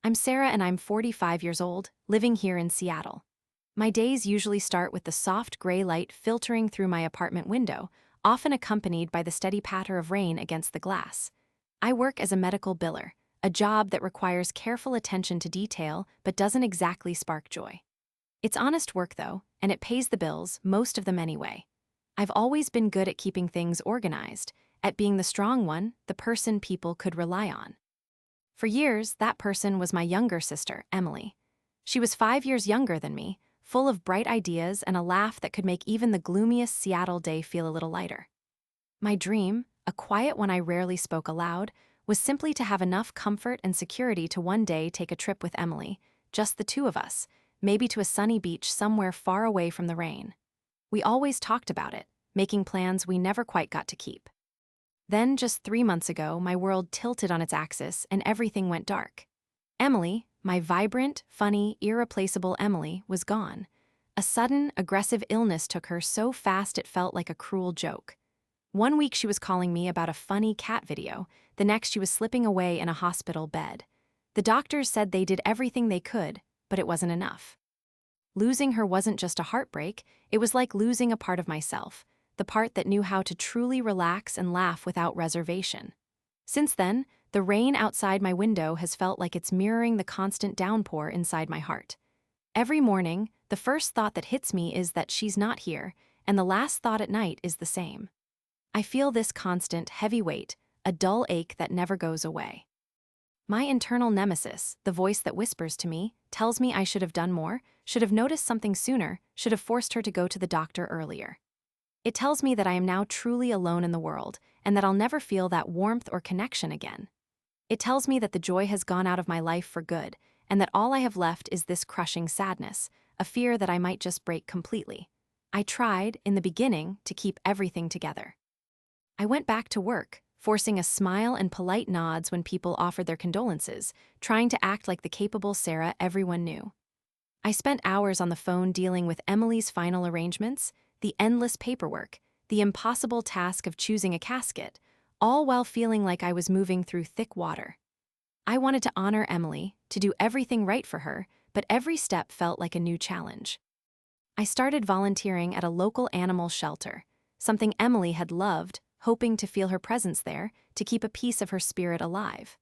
I'm Sarah and I'm 45 years old, living here in Seattle. My days usually start with the soft gray light filtering through my apartment window, often accompanied by the steady patter of rain against the glass. I work as a medical biller, a job that requires careful attention to detail but doesn't exactly spark joy. It's honest work though, and it pays the bills, most of them anyway. I've always been good at keeping things organized, at being the strong one, the person people could rely on. For years, that person was my younger sister, Emily. She was 5 years younger than me, full of bright ideas and a laugh that could make even the gloomiest Seattle day feel a little lighter. My dream, a quiet one I rarely spoke aloud, was simply to have enough comfort and security to one day take a trip with Emily, just the two of us, maybe to a sunny beach somewhere far away from the rain. We always talked about it, making plans we never quite got to keep. Then, just 3 months ago, my world tilted on its axis and everything went dark. Emily, my vibrant, funny, irreplaceable Emily, was gone. A sudden, aggressive illness took her so fast it felt like a cruel joke. One week she was calling me about a funny cat video, the next she was slipping away in a hospital bed. The doctors said they did everything they could, but it wasn't enough. Losing her wasn't just a heartbreak, it was like losing a part of myself, the part that knew how to truly relax and laugh without reservation. Since then, the rain outside my window has felt like it's mirroring the constant downpour inside my heart. Every morning, the first thought that hits me is that she's not here, and the last thought at night is the same. I feel this constant, heavy weight, a dull ache that never goes away. My internal nemesis, the voice that whispers to me, tells me I should have done more, should have noticed something sooner, should have forced her to go to the doctor earlier. It tells me that I am now truly alone in the world, and that I'll never feel that warmth or connection again. It tells me that the joy has gone out of my life for good, and that all I have left is this crushing sadness, a fear that I might just break completely. I tried, in the beginning, to keep everything together. I went back to work, forcing a smile and polite nods when people offered their condolences, trying to act like the capable Sarah everyone knew. I spent hours on the phone dealing with Emily's final arrangements, the endless paperwork, the impossible task of choosing a casket, all while feeling like I was moving through thick water. I wanted to honor Emily, to do everything right for her, but every step felt like a new challenge. I started volunteering at a local animal shelter, something Emily had loved, hoping to feel her presence there, to keep a piece of her spirit alive.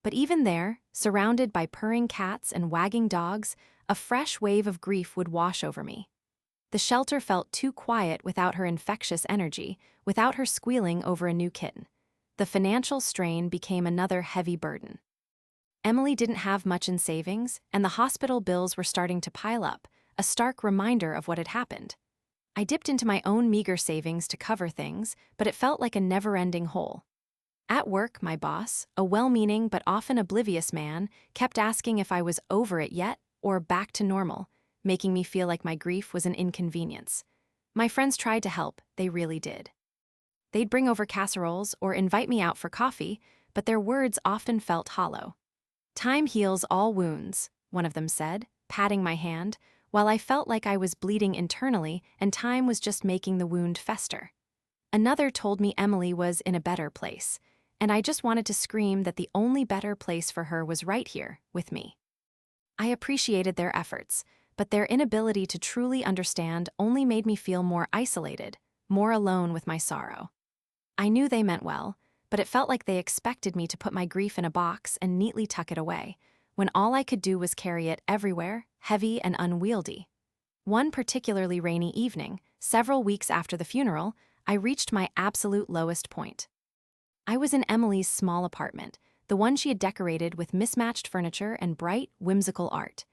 But even there, surrounded by purring cats and wagging dogs, a fresh wave of grief would wash over me. The shelter felt too quiet without her infectious energy, without her squealing over a new kitten. The financial strain became another heavy burden. Emily didn't have much in savings, and the hospital bills were starting to pile up, a stark reminder of what had happened. I dipped into my own meager savings to cover things, but it felt like a never-ending hole. At work, my boss, a well-meaning but often oblivious man, kept asking if I was over it yet or back to normal, making me feel like my grief was an inconvenience. My friends tried to help, they really did. They'd bring over casseroles or invite me out for coffee, but their words often felt hollow. "Time heals all wounds," one of them said, patting my hand, while I felt like I was bleeding internally and time was just making the wound fester. Another told me Emily was in a better place, and I just wanted to scream that the only better place for her was right here, with me. I appreciated their efforts, but their inability to truly understand only made me feel more isolated, more alone with my sorrow. I knew they meant well, but it felt like they expected me to put my grief in a box and neatly tuck it away, when all I could do was carry it everywhere, heavy and unwieldy. One particularly rainy evening, several weeks after the funeral, I reached my absolute lowest point. I was in Emily's small apartment, the one she had decorated with mismatched furniture and bright, whimsical art.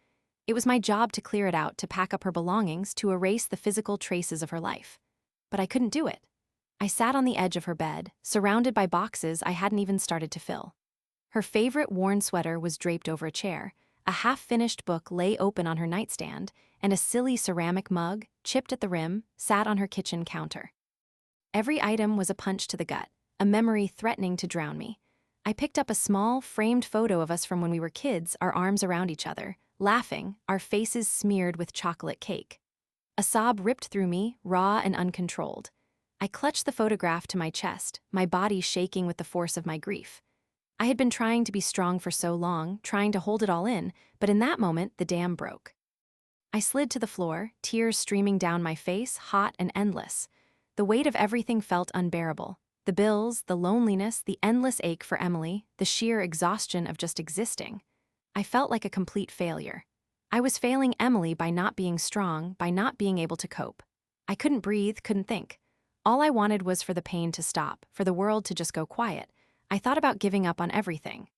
It was my job to clear it out, to pack up her belongings, to erase the physical traces of her life. But I couldn't do it. I sat on the edge of her bed, surrounded by boxes I hadn't even started to fill. Her favorite worn sweater was draped over a chair, a half-finished book lay open on her nightstand, and a silly ceramic mug, chipped at the rim, sat on her kitchen counter. Every item was a punch to the gut, a memory threatening to drown me. I picked up a small, framed photo of us from when we were kids, our arms around each other, laughing, our faces smeared with chocolate cake. A sob ripped through me, raw and uncontrolled. I clutched the photograph to my chest, my body shaking with the force of my grief. I had been trying to be strong for so long, trying to hold it all in, but in that moment, the dam broke. I slid to the floor, tears streaming down my face, hot and endless. The weight of everything felt unbearable. The bills, the loneliness, the endless ache for Emily, the sheer exhaustion of just existing. I felt like a complete failure. I was failing Emily by not being strong, by not being able to cope. I couldn't breathe, couldn't think. All I wanted was for the pain to stop, for the world to just go quiet. I thought about giving up on everything.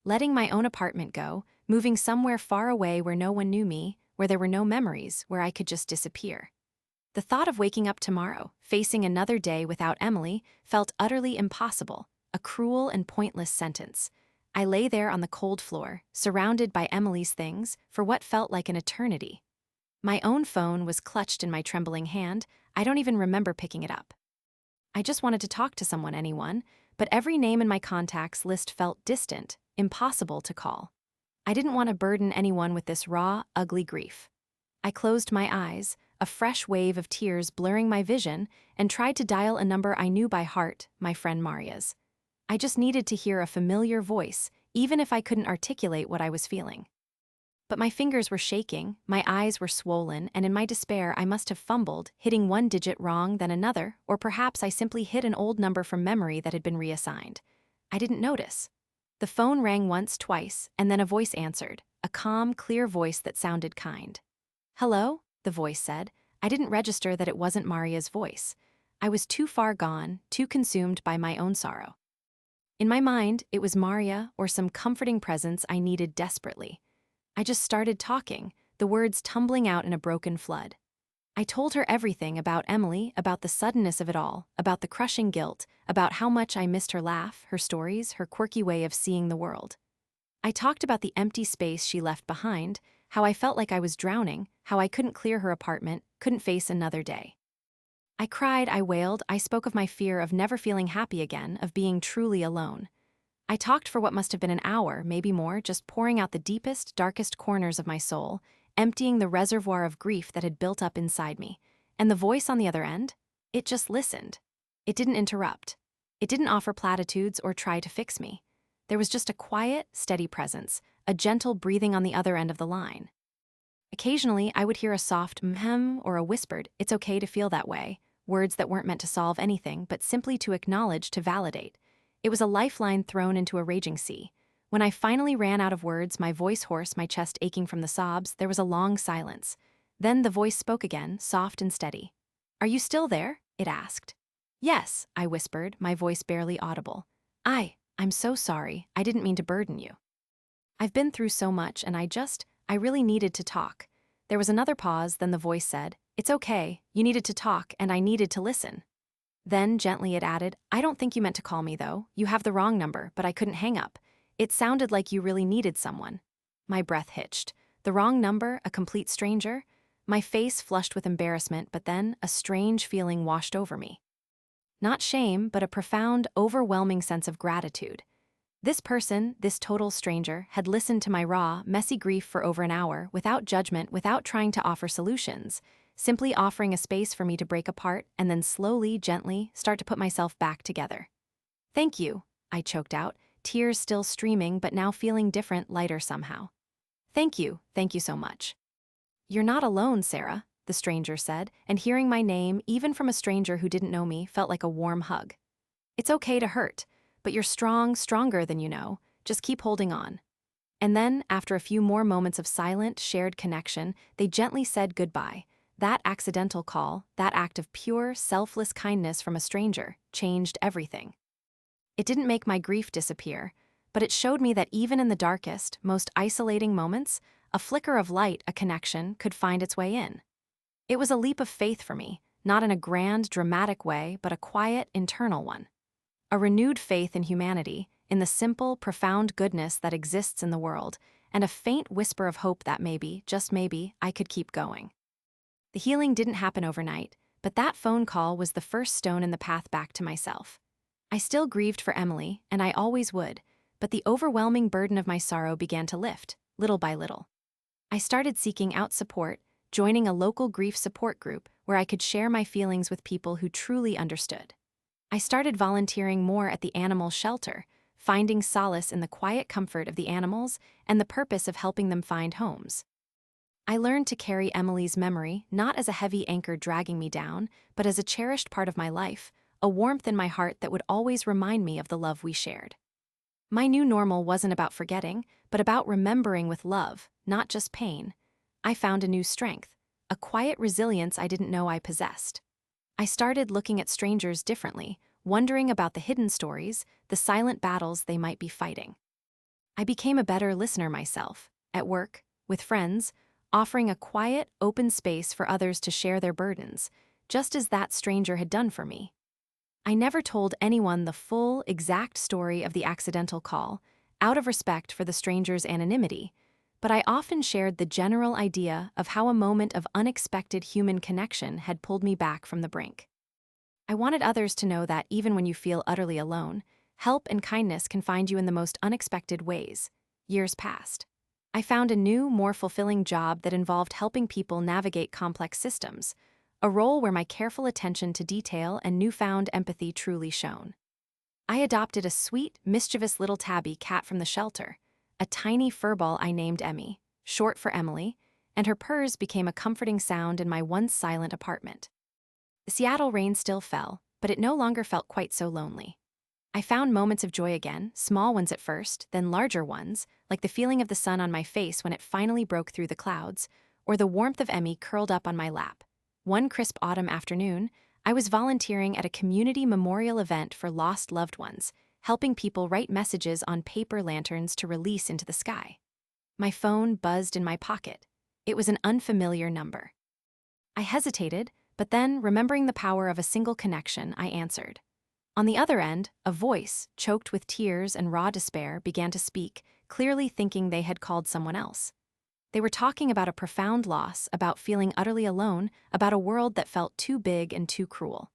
Letting my own apartment go, moving somewhere far away where no one knew me, where there were no memories, where I could just disappear. The thought of waking up tomorrow, facing another day without Emily, felt utterly impossible, a cruel and pointless sentence. I lay there on the cold floor, surrounded by Emily's things, for what felt like an eternity. My own phone was clutched in my trembling hand. I don't even remember picking it up. I just wanted to talk to someone, anyone, but every name in my contacts list felt distant, impossible to call. I didn't want to burden anyone with this raw, ugly grief. I closed my eyes, a fresh wave of tears blurring my vision, and tried to dial a number I knew by heart, my friend Maria's. I just needed to hear a familiar voice, even if I couldn't articulate what I was feeling. But my fingers were shaking, my eyes were swollen, and in my despair I must have fumbled, hitting one digit wrong, then another, or perhaps I simply hit an old number from memory that had been reassigned. I didn't notice. The phone rang once, twice, and then a voice answered, a calm, clear voice that sounded kind. "Hello?" the voice said. I didn't register that it wasn't Maria's voice. I was too far gone, too consumed by my own sorrow. In my mind, it was Maria or some comforting presence I needed desperately. I just started talking, the words tumbling out in a broken flood. I told her everything about Emily, about the suddenness of it all, about the crushing guilt, about how much I missed her laugh, her stories, her quirky way of seeing the world. I talked about the empty space she left behind, how I felt like I was drowning, how I couldn't clear her apartment, couldn't face another day. I cried, I wailed, I spoke of my fear of never feeling happy again, of being truly alone. I talked for what must have been an hour, maybe more, just pouring out the deepest, darkest corners of my soul, emptying the reservoir of grief that had built up inside me. And the voice on the other end? It just listened. It didn't interrupt. It didn't offer platitudes or try to fix me. There was just a quiet, steady presence, a gentle breathing on the other end of the line. Occasionally, I would hear a soft mhem or a whispered, "It's okay to feel that way," words that weren't meant to solve anything, but simply to acknowledge, to validate. It was a lifeline thrown into a raging sea. When I finally ran out of words, my voice hoarse, my chest aching from the sobs, there was a long silence. Then the voice spoke again, soft and steady. "Are you still there?" it asked. "Yes," I whispered, my voice barely audible. I'm so sorry, I didn't mean to burden you. I've been through so much and I really needed to talk." There was another pause, then the voice said, "It's okay, you needed to talk and I needed to listen." Then, gently it added, "I don't think you meant to call me though. You have the wrong number, but I couldn't hang up. It sounded like you really needed someone." My breath hitched. The wrong number, a complete stranger? My face flushed with embarrassment, but then a strange feeling washed over me. Not shame, but a profound, overwhelming sense of gratitude. This person, this total stranger, had listened to my raw, messy grief for over an hour, without judgment, without trying to offer solutions, simply offering a space for me to break apart and then slowly, gently, start to put myself back together. "Thank you," I choked out, tears still streaming but now feeling different, lighter somehow. Thank you so much." "You're not alone, Sarah," the stranger said, and hearing my name, even from a stranger who didn't know me, felt like a warm hug. "It's okay to hurt, but you're strong, stronger than you know. Just keep holding on." And then, after a few more moments of silent, shared connection, they gently said goodbye. That accidental call, that act of pure, selfless kindness from a stranger, changed everything. It didn't make my grief disappear, but it showed me that even in the darkest, most isolating moments, a flicker of light, a connection, could find its way in. It was a leap of faith for me, not in a grand, dramatic way, but a quiet, internal one. A renewed faith in humanity, in the simple, profound goodness that exists in the world, and a faint whisper of hope that maybe, just maybe, I could keep going. The healing didn't happen overnight, but that phone call was the first stone in the path back to myself. I still grieved for Emily, and I always would, but the overwhelming burden of my sorrow began to lift, little by little. I started seeking out support, joining a local grief support group where I could share my feelings with people who truly understood. I started volunteering more at the animal shelter, finding solace in the quiet comfort of the animals and the purpose of helping them find homes. I learned to carry Emily's memory not as a heavy anchor dragging me down, but as a cherished part of my life, a warmth in my heart that would always remind me of the love we shared. My new normal wasn't about forgetting, but about remembering with love, not just pain. I found a new strength, a quiet resilience I didn't know I possessed. I started looking at strangers differently, wondering about the hidden stories, the silent battles they might be fighting. I became a better listener myself, at work, with friends, offering a quiet, open space for others to share their burdens, just as that stranger had done for me. I never told anyone the full, exact story of the accidental call, out of respect for the stranger's anonymity, but I often shared the general idea of how a moment of unexpected human connection had pulled me back from the brink. I wanted others to know that even when you feel utterly alone, help and kindness can find you in the most unexpected ways. Years passed. I found a new, more fulfilling job that involved helping people navigate complex systems, a role where my careful attention to detail and newfound empathy truly shone. I adopted a sweet, mischievous little tabby cat from the shelter, a tiny furball I named Emmy, short for Emily, and her purrs became a comforting sound in my once silent apartment. The Seattle rain still fell, but it no longer felt quite so lonely. I found moments of joy again, small ones at first, then larger ones, like the feeling of the sun on my face when it finally broke through the clouds, or the warmth of Emmy curled up on my lap. One crisp autumn afternoon, I was volunteering at a community memorial event for lost loved ones, helping people write messages on paper lanterns to release into the sky. My phone buzzed in my pocket. It was an unfamiliar number. I hesitated, but then, remembering the power of a single connection, I answered. On the other end, a voice, choked with tears and raw despair, began to speak, clearly thinking they had called someone else. They were talking about a profound loss, about feeling utterly alone, about a world that felt too big and too cruel.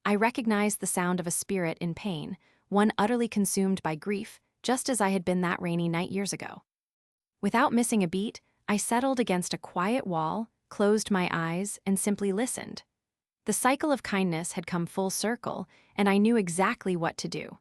I recognized the sound of a spirit in pain, one utterly consumed by grief, just as I had been that rainy night years ago. Without missing a beat, I settled against a quiet wall, closed my eyes, and simply listened. The cycle of kindness had come full circle, and I knew exactly what to do.